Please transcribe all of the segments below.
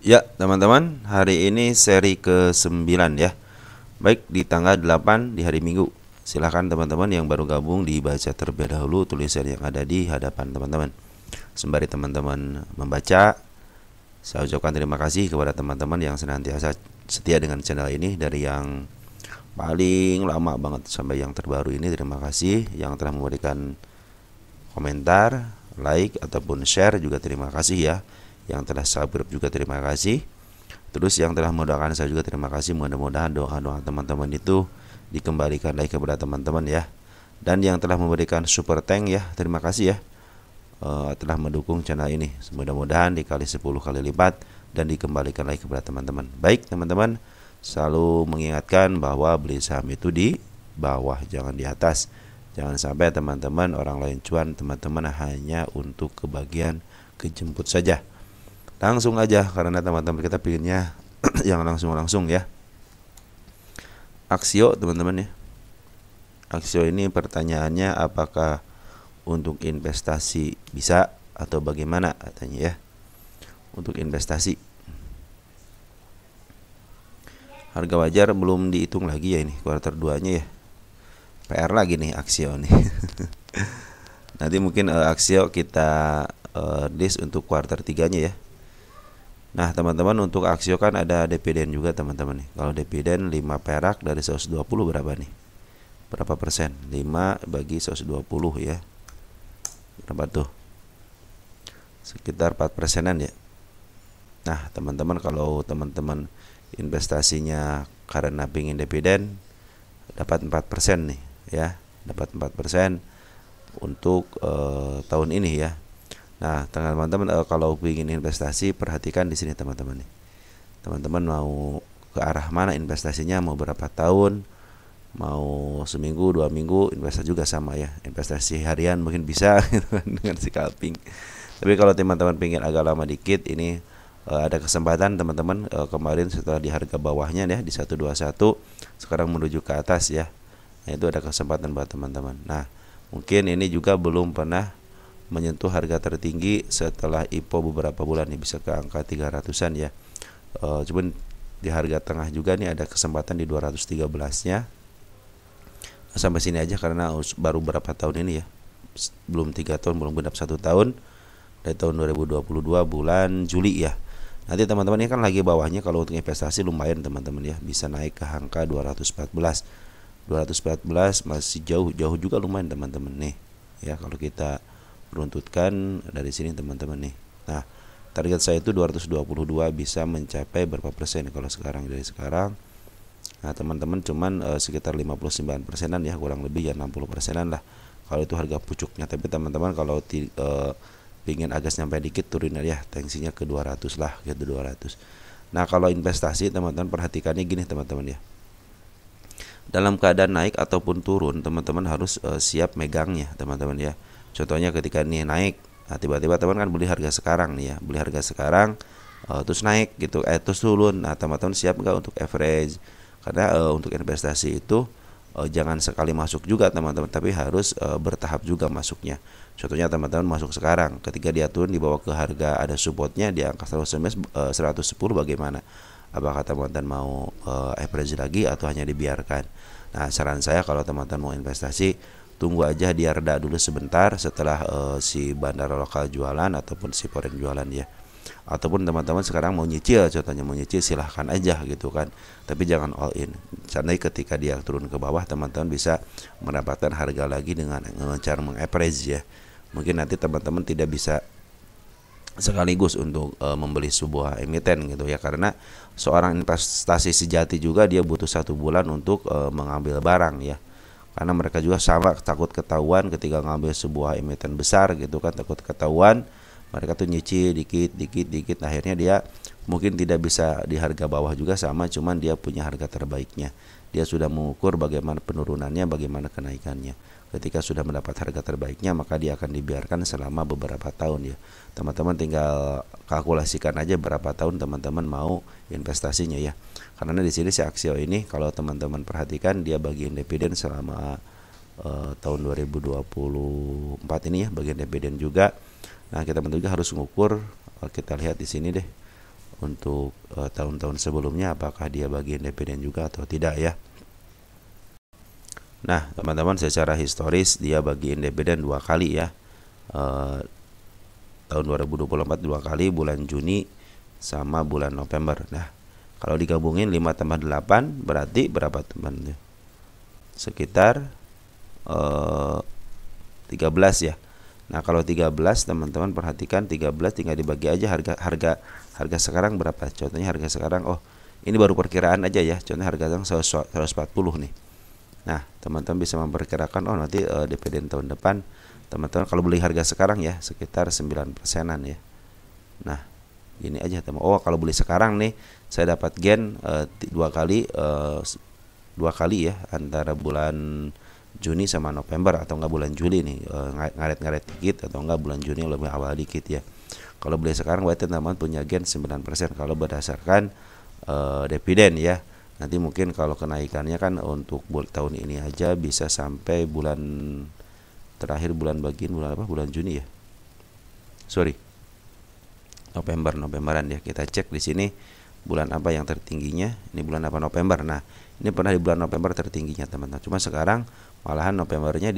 Ya, teman-teman, hari ini seri ke-9 ya. Baik, di tanggal 8 di hari Minggu. Silahkan teman-teman yang baru gabung dibaca terlebih dahulu tulisan yang ada di hadapan teman-teman. Sembari teman-teman membaca, saya ucapkan terima kasih kepada teman-teman yang senantiasa setia dengan channel ini. Dari yang paling lama banget sampai yang terbaru ini, terima kasih. Yang telah memberikan komentar, like, ataupun share juga terima kasih ya. Yang telah subscribe juga terima kasih. Terus yang telah mendoakan saya juga terima kasih. Mudah-mudahan doa-doa teman-teman itu dikembalikan lagi kepada teman-teman ya. Dan yang telah memberikan super thank ya, terima kasih ya, telah mendukung channel ini. Mudah-mudahan dikali 10 kali lipat dan dikembalikan lagi kepada teman-teman. Baik teman-teman, selalu mengingatkan bahwa beli saham itu di bawah, jangan di atas. Jangan sampai teman-teman orang lain cuan, teman-teman hanya untuk kebagian kejemput saja. Langsung aja, karena teman-teman kita pilihnya yang langsung ya. Aksio teman-teman ya. Aksio ini pertanyaannya apakah untuk investasi bisa atau bagaimana katanya ya. Untuk investasi harga wajar belum dihitung lagi ya, ini kuartal 2-nya ya. PR lagi nih Aksio nih. Nanti mungkin Aksio kita list untuk kuartal 3-nya ya. Nah teman-teman, untuk Aksio kan ada dividen juga teman-teman nih. Kalau dividen 5 perak dari 120 berapa nih? Berapa persen? 5 bagi 120 ya. Berapa tuh? Sekitar 4 persenan ya. Nah teman-teman, kalau teman-teman investasinya karena pingin dividen, dapat 4% nih ya. Dapat 4% untuk tahun ini ya. Nah, teman-teman kalau ingin investasi, perhatikan di sini teman-teman nih. Teman-teman mau ke arah mana investasinya, mau berapa tahun, mau seminggu, 2 minggu, investasi juga sama ya. Investasi harian mungkin bisa dengan scalping. Tapi kalau teman-teman ingin agak lama dikit, ini ada kesempatan teman-teman, kemarin setelah di harga bawahnya ya di 121, sekarang menuju ke atas ya. Nah, itu ada kesempatan buat teman-teman. Nah, mungkin ini juga belum pernah menyentuh harga tertinggi setelah IPO beberapa bulan nih, bisa ke angka 300-an ya. Cuman di harga tengah juga nih ada kesempatan di 213-nya. Sampai sini aja karena baru berapa tahun ini ya. Belum 3 tahun, belum genap 1 tahun. Dari tahun 2022 bulan Juli ya. Nanti teman-teman ini kan lagi bawahnya, kalau untuk investasi lumayan teman-teman ya, bisa naik ke angka 214. 214 masih jauh juga lumayan teman-teman nih. Ya kalau kita runtutkan dari sini teman-teman nih. Nah, target saya itu 222, bisa mencapai berapa persen kalau sekarang, dari sekarang. Nah, teman-teman cuman sekitar 59 persenan ya, kurang lebih ya 60 persenan lah kalau itu harga pucuknya. Tapi teman-teman kalau pingin agak sampai dikit, turunin ya tensinya ke 200 lah gitu, 200. Nah, kalau investasi teman-teman perhatikannya gini teman-teman ya. Dalam keadaan naik ataupun turun, teman-teman harus siap megangnya teman-teman ya. Contohnya ketika ini naik, nah tiba-tiba teman kan beli harga sekarang nih ya, beli harga sekarang, terus naik gitu, terus turun. Nah teman-teman siap nggak untuk average? Karena untuk investasi itu jangan sekali masuk juga teman-teman, tapi harus bertahap juga masuknya. Contohnya teman-teman masuk sekarang, ketika dia turun dibawa ke harga ada supportnya di angka 110 bagaimana? Apakah teman-teman mau average lagi atau hanya dibiarkan? Nah saran saya kalau teman-teman mau investasi, tunggu aja dia reda dulu sebentar setelah si bandara lokal jualan ataupun si foreign jualan ya. Ataupun teman-teman sekarang mau nyicil, contohnya mau nyicil, silahkan aja gitu kan. Tapi jangan all in. Sampai ketika dia turun ke bawah, teman-teman bisa mendapatkan harga lagi dengan cara mengaverage ya. Mungkin nanti teman-teman tidak bisa sekaligus untuk membeli sebuah emiten gitu ya, karena seorang investasi sejati juga dia butuh 1 bulan untuk mengambil barang ya. Karena mereka juga sama takut ketahuan ketika ngambil sebuah emiten besar gitu kan, takut ketahuan. Mereka tuh nyicil dikit, akhirnya dia mungkin tidak bisa di harga bawah juga sama, cuman dia punya harga terbaiknya. Dia sudah mengukur bagaimana penurunannya, bagaimana kenaikannya. Ketika sudah mendapat harga terbaiknya, maka dia akan dibiarkan selama beberapa tahun ya. Teman-teman tinggal kalkulasikan aja berapa tahun teman-teman mau investasinya ya. Karena di sini si Aksio ini kalau teman-teman perhatikan, dia bagian dividen selama tahun 2024 ini ya, bagian dividen juga. Nah kita tentu juga harus mengukur, kita lihat di sini deh, untuk tahun-tahun sebelumnya apakah dia bagian dividen juga atau tidak ya. Nah teman-teman, secara historis dia bagian dividen 2 kali ya. Tahun 2024 2 kali, bulan Juni sama bulan November. Nah kalau digabungin 5 tambah 8 berarti berapa teman? Sekitar 13 ya. Nah kalau 13 teman-teman perhatikan, 13 tinggal dibagi aja harga sekarang berapa. Contohnya harga sekarang, oh ini baru perkiraan aja ya, contohnya harga sekarang 140 nih. Nah teman-teman bisa memperkirakan, oh nanti dividen tahun depan teman-teman kalau beli harga sekarang ya sekitar 9%-an ya. Nah ini aja teman, oh kalau beli sekarang nih saya dapat gain 2 kali ya antara bulan Juni sama November, atau enggak bulan Juli nih ngaret-ngaret dikit, atau enggak bulan Juni lebih awal dikit ya. Kalau beli sekarang berarti teman-teman punya gain 9% kalau berdasarkan dividen ya. Nanti mungkin kalau kenaikannya kan untuk tahun ini aja bisa sampai bulan terakhir, bulan apa, bulan Juni ya, Novemberan ya. Kita cek di sini bulan apa yang tertingginya, ini bulan apa, November. Nah ini pernah di bulan November tertingginya teman-teman, cuma sekarang malahan Novembernya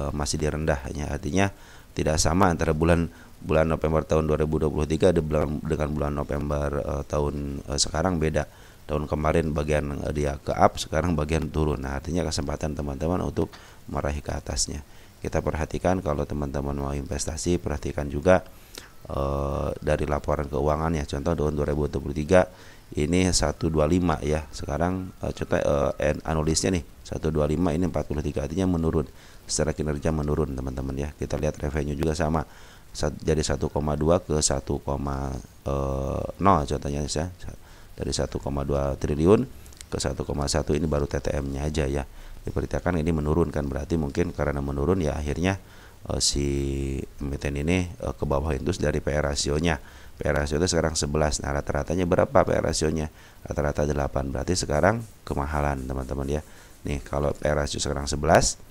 masih di rendahnya, artinya tidak sama antara bulan November tahun 2023 dengan bulan November tahun sekarang beda. Tahun kemarin bagian dia ke up, sekarang bagian turun. Nah artinya kesempatan teman-teman untuk meraih ke atasnya. Kita perhatikan kalau teman-teman mau investasi, perhatikan juga dari laporan keuangannya. Contoh tahun 2023 ini 125 ya. Sekarang contoh analisnya nih 125, ini 43, artinya menurun. Secara kinerja menurun teman-teman ya. Kita lihat revenue juga sama. Jadi 1,2 ke 1,0 contohnya ya. Dari 1,2 triliun ke 1,1, ini baru TTM-nya aja ya. Diperkirakan ini menurun kan, berarti mungkin karena menurun ya akhirnya si emiten ini ke bawah terus dari PR rasionya. PR rasio itu sekarang 11. Nah rata-ratanya berapa PR rasionya? Rata-rata 8. Berarti sekarang kemahalan teman-teman ya. Nih kalau PR rasio sekarang 11,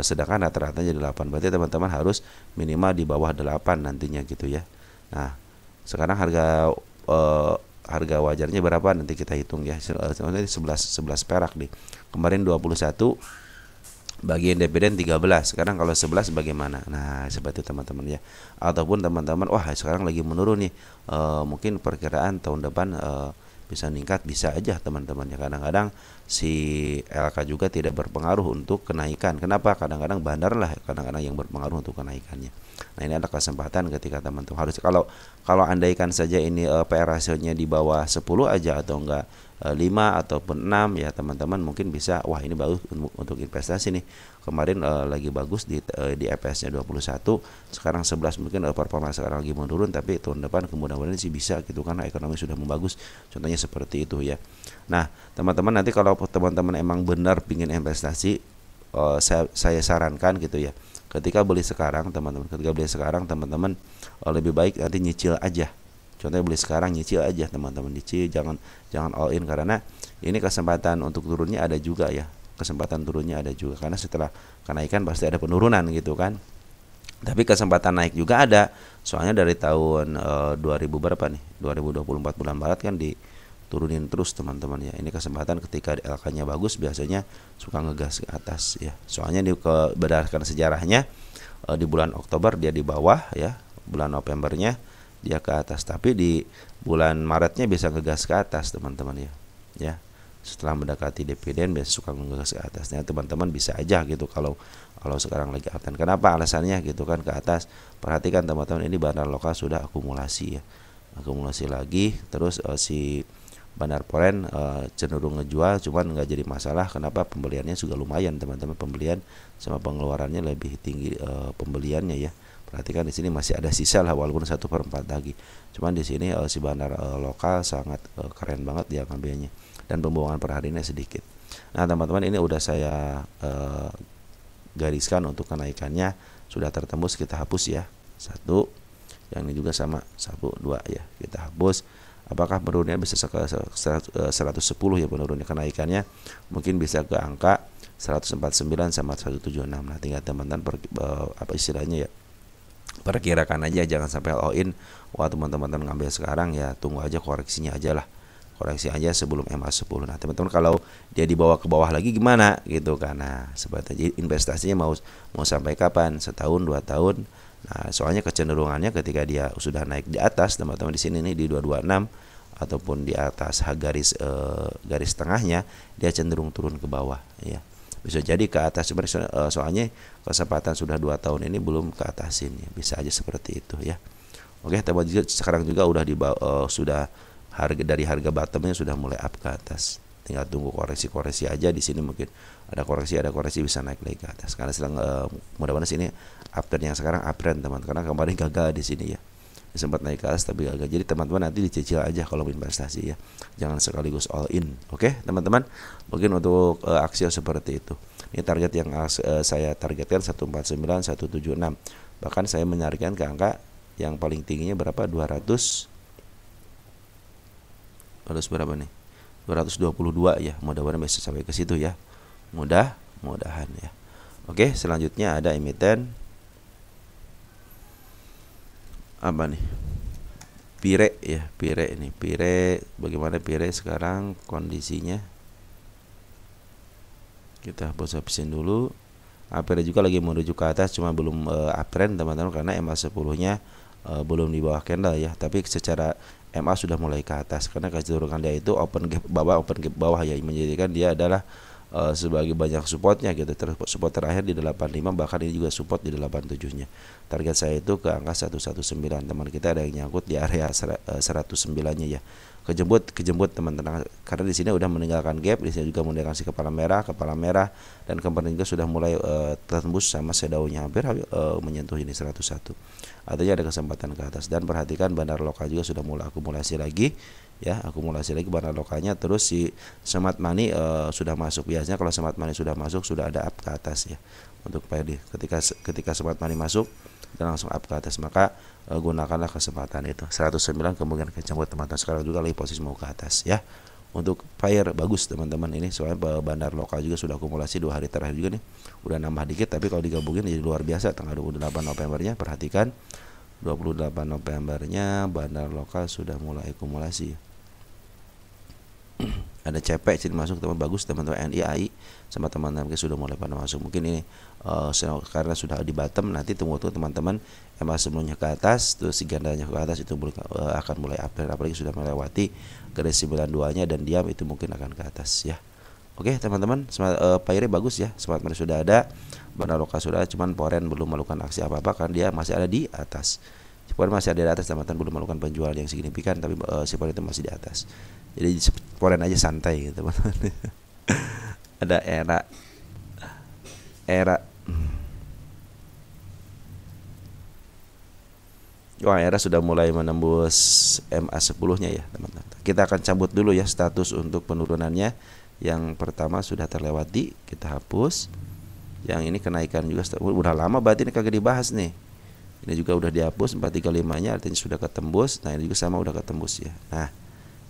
sedangkan rata-ratanya 8. Berarti teman-teman harus minimal di bawah 8 nantinya gitu ya. Nah sekarang harga wajarnya berapa nanti kita hitung ya. 11 perak nih. Kemarin 21, bagian dividen 13. Sekarang kalau 11 bagaimana? Nah seperti itu teman-teman ya. Ataupun teman-teman, wah sekarang lagi menurun nih, mungkin perkiraan tahun depan bisa meningkat, bisa aja teman-teman ya. Kadang-kadang si LK juga tidak berpengaruh untuk kenaikan. Kenapa? Kadang-kadang bandar lah kadang-kadang yang berpengaruh untuk kenaikannya. Nah ini ada kesempatan ketika teman-teman harus, kalau andaikan saja ini PR rasionya di bawah 10 aja atau enggak 5 ataupun 6 ya teman-teman mungkin bisa, wah ini bagus untuk investasi nih. Kemarin lagi bagus di EPS-nya 21, sekarang 11, mungkin performa sekarang lagi menurun, tapi tahun depan kemudian sih bisa gitu karena ekonomi sudah membagus. Contohnya seperti itu ya. Nah teman-teman nanti kalau teman-teman emang benar pingin investasi, saya sarankan gitu ya, ketika beli sekarang teman-teman lebih baik nanti nyicil aja. Contohnya beli sekarang nyicil aja teman-teman, nyicil, jangan all in, karena ini kesempatan untuk turunnya ada juga ya. Kesempatan turunnya ada juga karena setelah kenaikan pasti ada penurunan gitu kan. Tapi kesempatan naik juga ada. Soalnya dari tahun 2000 berapa nih? 2024 bulan Maret kan diturunin terus teman-teman ya. Ini kesempatan ketika LK-nya bagus biasanya suka ngegas ke atas ya. Soalnya berdasarkan sejarahnya di bulan Oktober dia di bawah ya, bulan Novembernya dia ke atas, tapi di bulan Maretnya bisa ngegas ke atas teman-teman ya. Ya. Setelah mendekati dividen biasa suka ngegas ke atasnya. Teman-teman bisa aja gitu kalau sekarang lagi uptrend. Kenapa? Alasannya gitu kan ke atas. Perhatikan teman-teman, ini bandar lokal sudah akumulasi ya. Akumulasi lagi, terus si Bandar Poren cenderung ngejual, cuman nggak jadi masalah. Kenapa? Pembeliannya juga lumayan teman-teman, pembelian sama pengeluarannya lebih tinggi pembeliannya ya. Perhatikan di sini masih ada sisa lah walaupun 1/4 lagi. Cuman di sini si bandar lokal sangat keren banget dia ngambilnya, dan pembuangan per harinya sedikit. Nah teman-teman, ini udah saya gariskan untuk kenaikannya sudah tertembus, kita hapus ya. 1, yang ini juga sama 1, 2 ya, kita hapus. Apakah penurunnya bisa ke 110 ya penurunnya, kenaikannya mungkin bisa ke angka 149 sama 176. Nah tinggal teman-teman apa istilahnya ya, perkirakan aja, jangan sampai all in. Wah, teman-teman ngambil sekarang ya tunggu aja koreksinya aja lah, koreksi aja sebelum MA10. Nah teman-teman kalau dia dibawa ke bawah lagi gimana gitu, karena sebetulnya investasinya mau sampai kapan, setahun 2 tahun. Nah soalnya kecenderungannya ketika dia sudah naik di atas teman-teman, di sini nih di 226 ataupun di atas garis tengahnya, dia cenderung turun ke bawah ya, bisa jadi ke atas. Soalnya kesempatan sudah 2 tahun ini belum ke atasin ya, bisa aja seperti itu ya. Oke, teman juga sekarang juga udah sudah dari harga bottomnya sudah mulai up ke atas, tinggal tunggu koreksi aja. Di sini mungkin ada koreksi bisa naik lagi ke atas, karena sedang mudah-mudahan sini uptrend yang sekarang uptrend teman, karena kemarin gagal di sini ya, sempat naik ke atas tapi gagal. Jadi teman-teman nanti dicicil aja kalau investasi ya, jangan sekaligus all in. Oke teman-teman, mungkin untuk Aksio seperti itu. Ini target yang saya targetkan 149 176, bahkan saya menyarankan ke angka yang paling tingginya berapa, 200 berapa nih, 222 ya, mudah-mudahan bisa sampai ke situ ya, mudah-mudahan ya. Oke, selanjutnya ada emiten apa nih, Pire ya, Pire bagaimana Pire sekarang kondisinya, kita habisin dulu. Pire juga lagi menuju ke atas, cuma belum uptrend teman-teman, karena MA10 nya belum di bawah candle ya, tapi secara MA sudah mulai ke atas, karena kecenderungan dia itu open gap bawah ya, menjadikan dia adalah sebagai banyak supportnya gitu. Terus support terakhir di 85, bahkan ini juga support di 87 nya. Target saya itu ke angka 119, teman kita ada yang nyangkut di area 109 nya ya, kejemput teman-teman, karena di sini udah meninggalkan gap, di sini juga meninggalkan si kepala merah, dan kemarin juga sudah mulai tertembus sama shadownya, hampir menyentuh ini 101, artinya ada kesempatan ke atas. Dan perhatikan bandar lokal juga sudah mulai akumulasi lagi bandar lokalnya. Terus si smart money sudah masuk, biasanya kalau smart money sudah masuk sudah ada up ke atas ya untuk PD. Ketika smart money masuk dan langsung up ke atas, maka gunakanlah kesempatan itu. 109 kemungkinan kecambut teman-teman, sekarang juga lagi posisi mau ke atas ya. Untuk fire bagus teman-teman ini, soalnya bandar lokal juga sudah akumulasi 2 hari terakhir juga nih, udah nambah dikit, tapi kalau digabungin jadi luar biasa. Tanggal 28 Novembernya perhatikan, 28 Novembernya bandar lokal sudah mulai akumulasi. Ada CP sini masuk teman, bagus teman-teman. NI, AI sama teman-teman sudah mulai pada masuk. Mungkin ini karena sudah di bottom, nanti tunggu teman-teman MA sebelumnya ke atas, terus si gandanya ke atas, itu akan mulai uptrend, apalagi sudah melewati garis 92 nya dan diam, itu mungkin akan ke atas ya. Oke teman-teman, Paire bagus ya, smart money sudah ada, bandar lokal sudah ada, cuman Poren belum melakukan aksi apa-apa kan dia masih ada di atas. Poren masih ada di atas teman-teman, belum melakukan penjualan yang signifikan, tapi si Poren itu masih di atas. Jadi Poren aja santai gitu teman-teman. Ada era sudah mulai menembus MA10 nya ya teman-teman. Kita akan cabut dulu ya status untuk penurunannya. Yang pertama sudah terlewati, kita hapus. Yang ini kenaikan juga udah lama, berarti ini kagak dibahas nih. Ini juga udah dihapus, 435 nya artinya sudah ketembus. Nah ini juga sama udah ketembus ya. Nah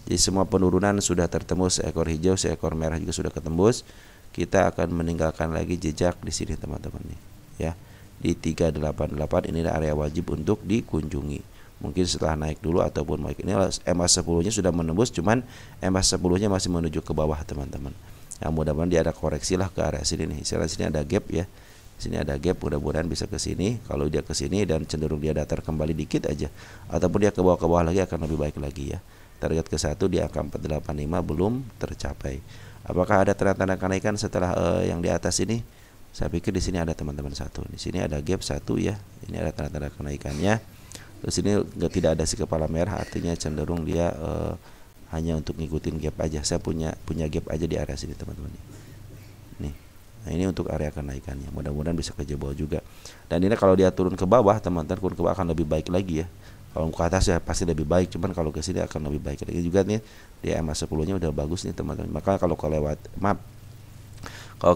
jadi semua penurunan sudah tertembus, seekor hijau, seekor merah juga sudah ketembus. Kita akan meninggalkan lagi jejak di sini teman-teman nih ya. Di 388 ini area wajib untuk dikunjungi. Mungkin setelah naik dulu ataupun naik, ini MA10 nya sudah menembus, cuman MA10 nya masih menuju ke bawah teman-teman. Nah mudah-mudahan dia ada koreksi lah ke area sini nih. Sini ada gap ya. Sini ada gap, mudah-mudahan bisa ke sini. Kalau dia ke sini dan cenderung dia datar kembali dikit aja, ataupun dia ke bawah lagi, akan lebih baik lagi ya. Target ke 1 di angka 485 belum tercapai. Apakah ada tanda-tanda kenaikan setelah yang di atas ini? Saya pikir di sini ada teman-teman satu. Di sini ada gap 1 ya. Ini ada tanda-tanda kenaikannya. Terus ini tidak ada si kepala merah, artinya cenderung dia hanya untuk ngikutin gap aja. Saya punya gap aja di area sini teman-teman. Nih. Nah ini untuk area kenaikannya, mudah-mudahan bisa kejebol juga. Dan ini kalau dia turun ke bawah teman-teman, turun ke bawah akan lebih baik lagi ya. Kalau ke atas ya pasti lebih baik, cuman kalau ke sini akan lebih baik lagi juga nih. Dia MA10 nya udah bagus nih teman-teman. Maka kalau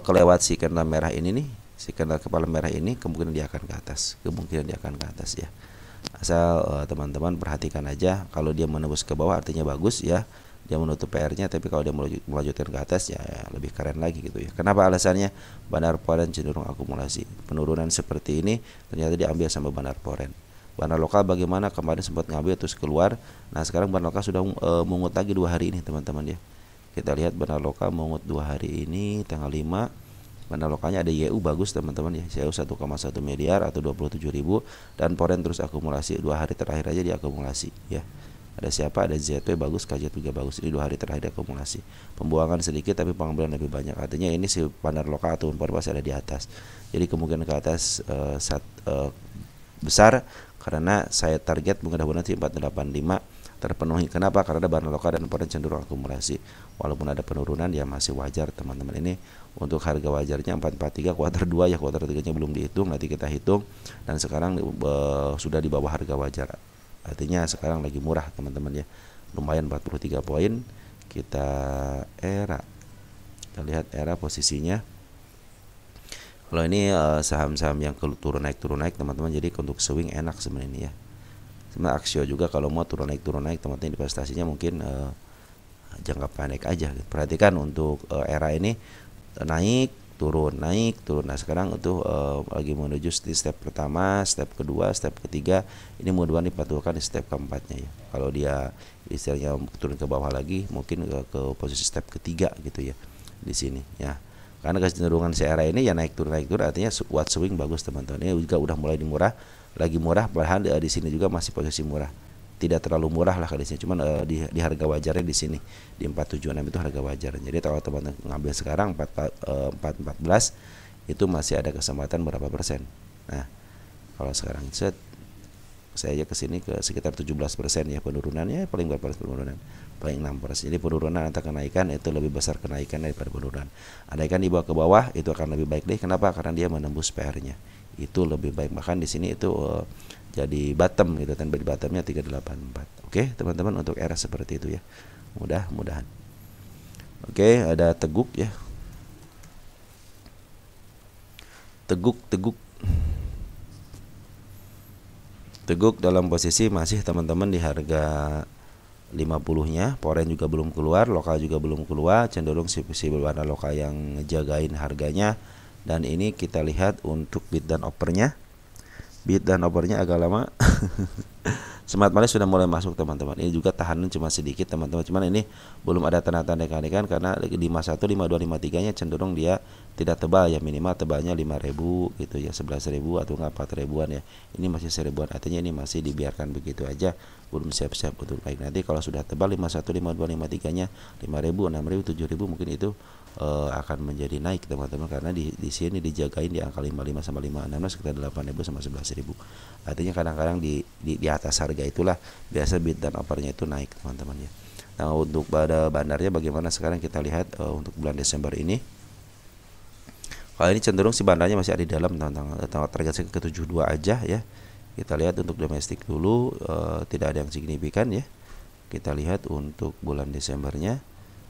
kelewat si candle merah ini nih, si candle kepala merah ini, kemungkinan dia akan ke atas, ya. Asal teman-teman perhatikan aja, kalau dia menembus ke bawah artinya bagus ya. dia menutup PR-nya, tapi kalau dia melanjutkan ke atas ya lebih keren lagi gitu ya. Kenapa alasannya? Bandar Poren cenderung akumulasi. Penurunan seperti ini ternyata diambil sama bandar Poren. Bandar lokal bagaimana? Kemarin sempat ngambil terus keluar. Nah sekarang bandar lokal sudah mengut lagi 2 hari ini teman-teman ya. Kita lihat bandar lokal mengut 2 hari ini tanggal 5. Bandar lokalnya ada YU bagus teman-teman ya. YU 1,1 miliar atau 27.000, dan Poren terus akumulasi 2 hari terakhir aja diakumulasi ya. Ada siapa? Ada ZP bagus, KJ juga bagus. Ini 2 hari terakhir akumulasi. Pembuangan sedikit tapi pengambilan lebih banyak. Artinya ini si bandar lokal atau impor masih ada di atas. Jadi kemungkinan ke atas besar, karena saya target mudah-mudahan si 485 terpenuhi. Kenapa? Karena bandar lokal dan impor cenderung akumulasi. Walaupun ada penurunan ya masih wajar teman-teman. Ini untuk harga wajarnya 443 kuartal 2 ya, kuartal 3-nya belum dihitung, nanti kita hitung. Dan sekarang sudah di bawah harga wajar. Artinya sekarang lagi murah teman-teman ya, lumayan 43 poin. Kita lihat era posisinya. Kalau ini saham-saham yang turun naik teman-teman, jadi untuk swing enak sebenarnya ini ya. Sebenarnya Aksio juga kalau mau turun naik teman-teman, investasinya mungkin jangka pendek aja. Perhatikan untuk era ini naik turun. Nah sekarang untuk lagi menuju di step pertama, step kedua, step ketiga. Ini mudah-mudahan dipatuhkan di step keempatnya ya. Kalau dia istilahnya turun ke bawah lagi, mungkin ke posisi step ketiga gitu ya di sini ya. Karena kecenderungan si era ini ya naik turun artinya kuat swing bagus teman-teman. Ini juga udah mulai lagi murah, bahkan di sini juga masih posisi murah. Tidak terlalu murah lah di sini, cuman di harga wajarnya di sini di 476 itu harga wajar. Jadi kalau teman-teman ngambil sekarang 414 itu masih ada kesempatan berapa persen. Nah, kalau sekarang saya aja ke sini ke sekitar 17% ya penurunannya, paling berapa penurunan? Paling 6%. Jadi penurunan atau kenaikan itu lebih besar kenaikan daripada penurunan. Andaikan dibawa ke bawah itu akan lebih baik deh. Kenapa? Karena dia menembus PR-nya. Itu lebih baik. Bahkan di sini itu jadi bottom gitu kan, di bottomnya 384. Oke teman-teman, untuk era seperti itu ya, mudah-mudahan. Oke, ada Teguk ya, Teguk dalam posisi masih teman-teman di harga 50-nya. Poren juga belum keluar, lokal juga belum keluar, cenderung si bandar lokal yang ngejagain harganya. Dan ini kita lihat untuk bid dan offernya. Bid dan offernya agak lama. Smart Money sudah mulai masuk teman-teman. Ini juga tahanan cuma sedikit teman-teman. Cuman ini belum ada tanda-tanda kenaikan karena 51, 52, 53-nya cenderung dia tidak tebal ya, minimal tebalnya 5.000 gitu ya, 11.000 atau enggak 4.000-an ya. Ini masih 1.000-an. Artinya ini masih dibiarkan begitu aja, belum siap-siap untuk naik. Nanti kalau sudah tebal 51, 52, 53-nya 5.000, 6.000, 7.000 mungkin itu akan menjadi naik teman-teman, karena di sini dijagain di angka 55 sama 56 sekitar 8.000 sama 11.000. Artinya kadang-kadang di atas harga itulah biasa bid dan offernya itu naik teman-teman ya. Nah untuk pada bandarnya bagaimana sekarang kita lihat untuk bulan Desember ini. Kalau ini cenderung si bandarnya masih ada di dalam target ke 72 aja ya. Kita lihat untuk domestik dulu, tidak ada yang signifikan ya. Kita lihat untuk bulan Desembernya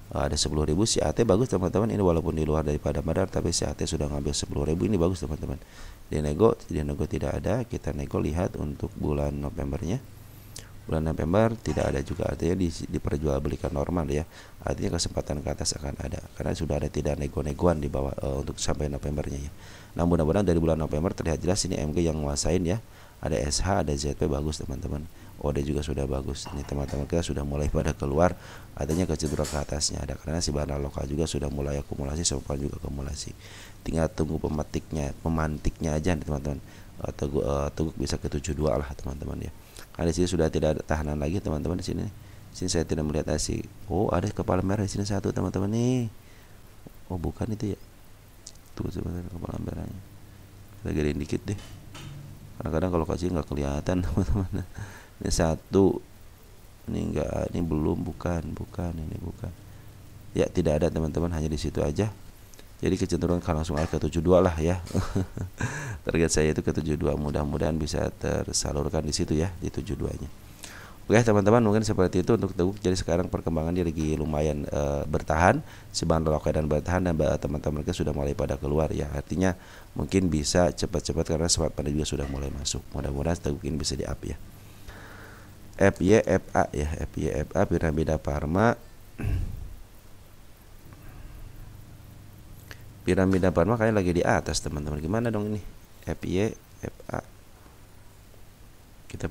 ada 10.000. Si AT bagus teman-teman, ini walaupun di luar daripada bandar tapi si AT sudah ngambil 10.000, ini bagus teman-teman. Di nego tidak ada. Kita nego lihat untuk bulan Novembernya. Bulan November tidak ada juga, artinya diperjualbelikan normal ya. Artinya kesempatan ke atas akan ada karena sudah ada tidak nego-negoan di bawah untuk sampai Novembernya ya. Nah mudah-mudahan dari bulan November terlihat jelas ini MG yang nguasain ya. Ada SH, ada ZP bagus teman-teman. OD juga sudah bagus. Ini teman-teman kita sudah mulai pada keluar, artinya kecenderungan ke atasnya ada karena si bandar lokal juga sudah mulai akumulasi, Sopan juga akumulasi. Tinggal tunggu pemantiknya aja nih teman-teman. Teguk bisa ke 72 lah teman-teman ya. Karena di sini sudah tidak ada tahanan lagi teman-teman di sini. Sini saya tidak melihat nasi. Oh, ada kepala merah di sini satu teman-teman nih. Oh, bukan itu ya. Tuh sebenarnya kepala merahnya. Kita gedein dikit deh. Kadang-kadang kalau kecil nggak kelihatan teman-teman. Ini satu, ini enggak, ini belum, bukan, ini bukan. Ya tidak ada teman-teman, hanya di situ aja. Jadi kecenderungan kan langsung ke 72 lah ya. Target saya itu ke 72, mudah-mudahan bisa tersalurkan di situ ya, di 72-nya. Oke teman-teman, mungkin seperti itu untuk Teguk. Jadi sekarang perkembangan dia lagi lumayan bertahan, si bandar lokal dan bertahan, dan teman-teman kita sudah mulai pada keluar ya. Artinya mungkin bisa cepat-cepat karena Smart Money juga sudah mulai masuk. Mudah-mudahan Teguk ini bisa di up ya. FYFA ya, FYFA Piramida Pharma Piramida Parma kayaknya lagi di atas teman-teman. Gimana dong ini? FY, FA. Kita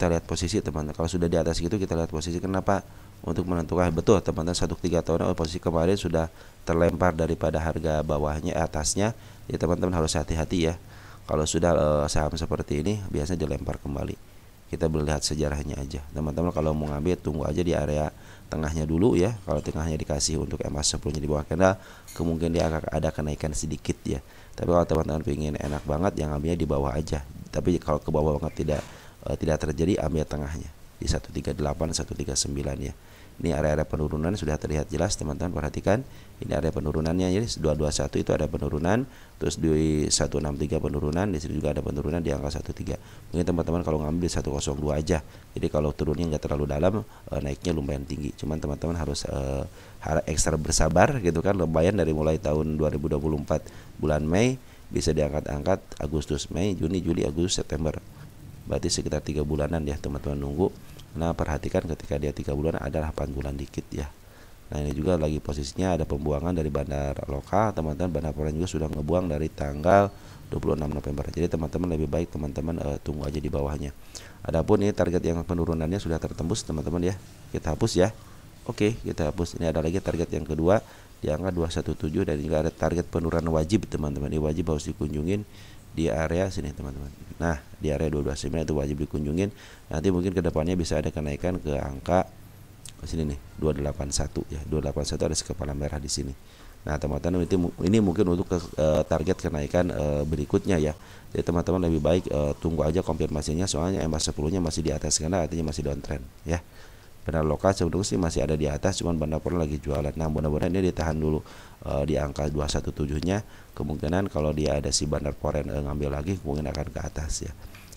lihat posisi teman-teman. Kalau sudah di atas gitu kita lihat posisi. Kenapa? Untuk menentukan betul teman-teman 1-3 tahun posisi kemarin sudah terlempar daripada harga bawahnya atasnya. Jadi teman-teman harus hati-hati ya. Kalau sudah saham seperti ini biasanya dilempar kembali. Kita melihat sejarahnya aja. Teman-teman kalau mau ngambil tunggu aja di area tengahnya dulu ya. Kalau tengahnya dikasih untuk MA10-nya di bawah candle, kemungkinan dia akan ada kenaikan sedikit ya. Tapi kalau teman-teman pengen enak banget yang ambilnya di bawah aja. Tapi kalau ke bawah banget tidak terjadi, ambil tengahnya di 138 139 ya. Ini area penurunan sudah terlihat jelas teman-teman, perhatikan. Ini area penurunannya ya, 221 itu ada penurunan, terus di 163 penurunan, di sini juga ada penurunan di angka 13. Mungkin teman-teman kalau ngambil di 102 aja. Jadi kalau turunnya nggak terlalu dalam, naiknya lumayan tinggi. Cuman teman-teman harus ekstra bersabar gitu kan. Lumayan dari mulai tahun 2024 bulan Mei bisa diangkat-angkat Agustus, Mei, Juni, Juli, Agustus, September. Berarti sekitar 3 bulanan ya teman-teman nunggu. Nah perhatikan ketika dia 3 bulan adalah 8 bulan dikit ya. Nah ini juga lagi posisinya ada pembuangan dari bandar lokal teman-teman. Bandar Polen juga sudah ngebuang dari tanggal 26 November. Jadi teman-teman lebih baik teman-teman tunggu aja di bawahnya. Adapun ini target yang penurunannya sudah tertembus teman-teman ya. Kita hapus ya. Oke, kita hapus. Ini ada lagi target yang kedua di angka 217 dan juga ada target penurunan wajib teman-teman. Ini wajib harus dikunjungin di area sini teman-teman. Nah di area 229 itu wajib dikunjungin. Nanti mungkin kedepannya bisa ada kenaikan ke angka sini nih 281 ya. 281 ada kepala merah di sini. Nah teman-teman ini mungkin untuk target kenaikan berikutnya ya. Jadi teman-teman lebih baik tunggu aja konfirmasinya, soalnya MA10-nya masih di atas karena artinya masih downtrend ya. Bandar lokal sebetulnya sih masih ada di atas, cuman bandar Polen lagi jualan. Nah mudah-mudahan ini ditahan dulu di angka 217-nya. Kemungkinan kalau dia ada si bandar Polen ngambil lagi mungkin akan ke atas ya.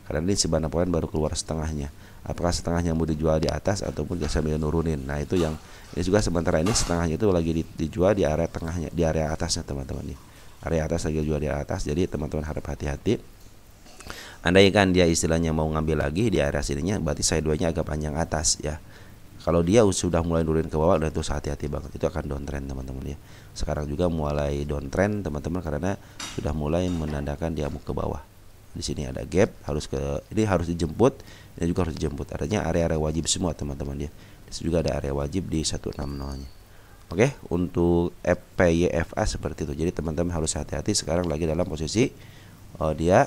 Karena ini si bandar Polen baru keluar setengahnya. Apakah setengahnya mau dijual di atas ataupun sambil nurunin. Nah itu yang ini juga sementara ini setengahnya itu lagi dijual di area tengahnya, di area atasnya teman-teman nih. Area atas lagi jual di atas, jadi teman-teman harap hati-hati. Andai kan dia istilahnya mau ngambil lagi di area sininya, berarti sideways-nya agak panjang atas ya. Kalau dia sudah mulai nurunin ke bawah, dan itu hati-hati banget, itu akan downtrend teman-teman ya. Sekarang juga mulai downtrend teman-teman karena sudah mulai menandakan dia mau ke bawah. Di sini ada gap, ini harus dijemput, ini juga harus dijemput. Artinya area-area wajib semua teman-teman ya. Di sini juga ada area wajib di 160-nya. Oke, untuk FPYFA seperti itu. Jadi teman-teman harus hati-hati, sekarang lagi dalam posisi dia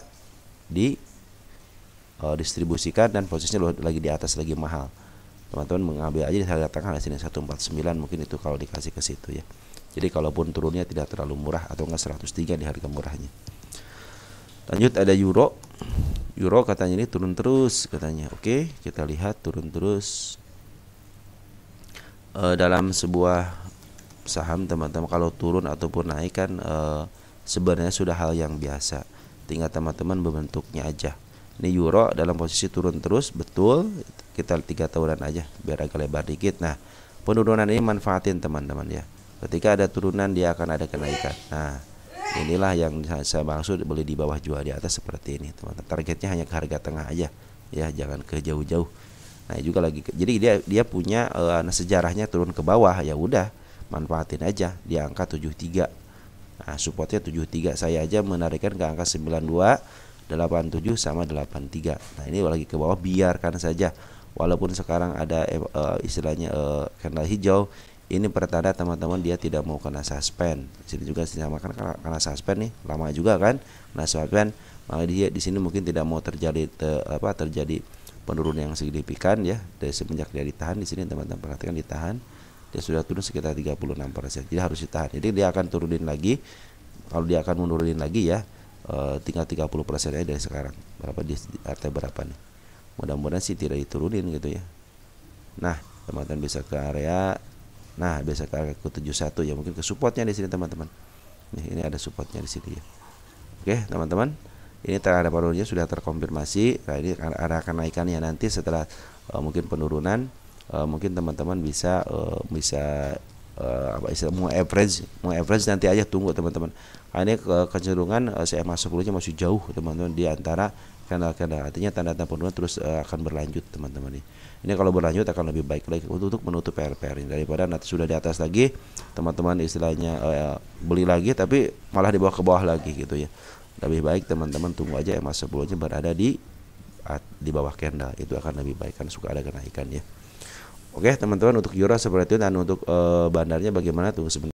distribusikan dan posisinya lagi di atas, lagi mahal. Teman-teman mengambil aja di harga tengah di sini 149 mungkin itu kalau dikasih ke situ ya. Jadi kalaupun turunnya tidak terlalu murah atau enggak 103 di harga murahnya. Lanjut ada euro. Euro katanya ini turun terus katanya. Oke, kita lihat turun terus. Dalam sebuah saham teman-teman kalau turun ataupun naik kan sebenarnya sudah hal yang biasa. Tinggal teman-teman membentuknya aja. Ini euro dalam posisi turun terus, betul. Kita 3 tahunan aja biar agak lebar dikit. Nah penurunan ini manfaatin teman-teman ya. Ketika ada turunan dia akan ada kenaikan. Nah inilah yang saya maksud, beli di bawah jual di atas seperti ini teman-teman. Targetnya hanya ke harga tengah aja ya, jangan ke jauh-jauh. Nah juga lagi jadi dia punya sejarahnya turun ke bawah, ya udah manfaatin aja di angka 73. Nah supportnya 73, saya aja menarikkan ke angka 92, 87 sama 83. Nah ini lagi ke bawah, biarkan saja. Walaupun sekarang ada istilahnya candle hijau, ini pertanda teman-teman dia tidak mau kena suspend. Di sini juga sama kan kena suspend nih, lama juga kan kena suspend. Maka dia di sini mungkin tidak mau terjadi penurunan yang signifikan ya. Dari semenjak dia ditahan di sini teman-teman perhatikan, ditahan. Dia sudah turun sekitar 36%. Jadi harus ditahan. Jadi dia akan turunin lagi. Kalau dia akan menurunin lagi ya, tinggal 30% aja dari sekarang. Berapa di arti berapa nih? Mudah-mudahan sih tidak diturunin gitu ya. Nah, teman-teman bisa ke area bisa ke area ke 71 ya, mungkin ke supportnya di sini teman-teman. Nih, ini ada supportnya di sini ya. Oke, teman-teman. Ini terhadap penurunannya sudah terkonfirmasi. Nah, ini ada kenaikannya nanti setelah mungkin penurunan. Mungkin teman-teman bisa apa istilah, mau average nanti aja, tunggu teman-teman. Nah, ini kecenderungan CMA 10-nya masih jauh teman-teman di antara candle, artinya tanda-tanda penurunan terus akan berlanjut teman-teman nih. Ini kalau berlanjut akan lebih baik lagi untuk menutup PR ini, daripada nanti sudah di atas lagi teman-teman istilahnya beli lagi tapi malah dibawa ke bawah lagi gitu ya. Lebih baik teman-teman tunggu aja EMA 10-nya berada di bawah candle, itu akan lebih baik kan suka ada kenaikan ya. Oke teman-teman, untuk euro seperti itu, dan untuk bandarnya bagaimana, tunggu sebentar.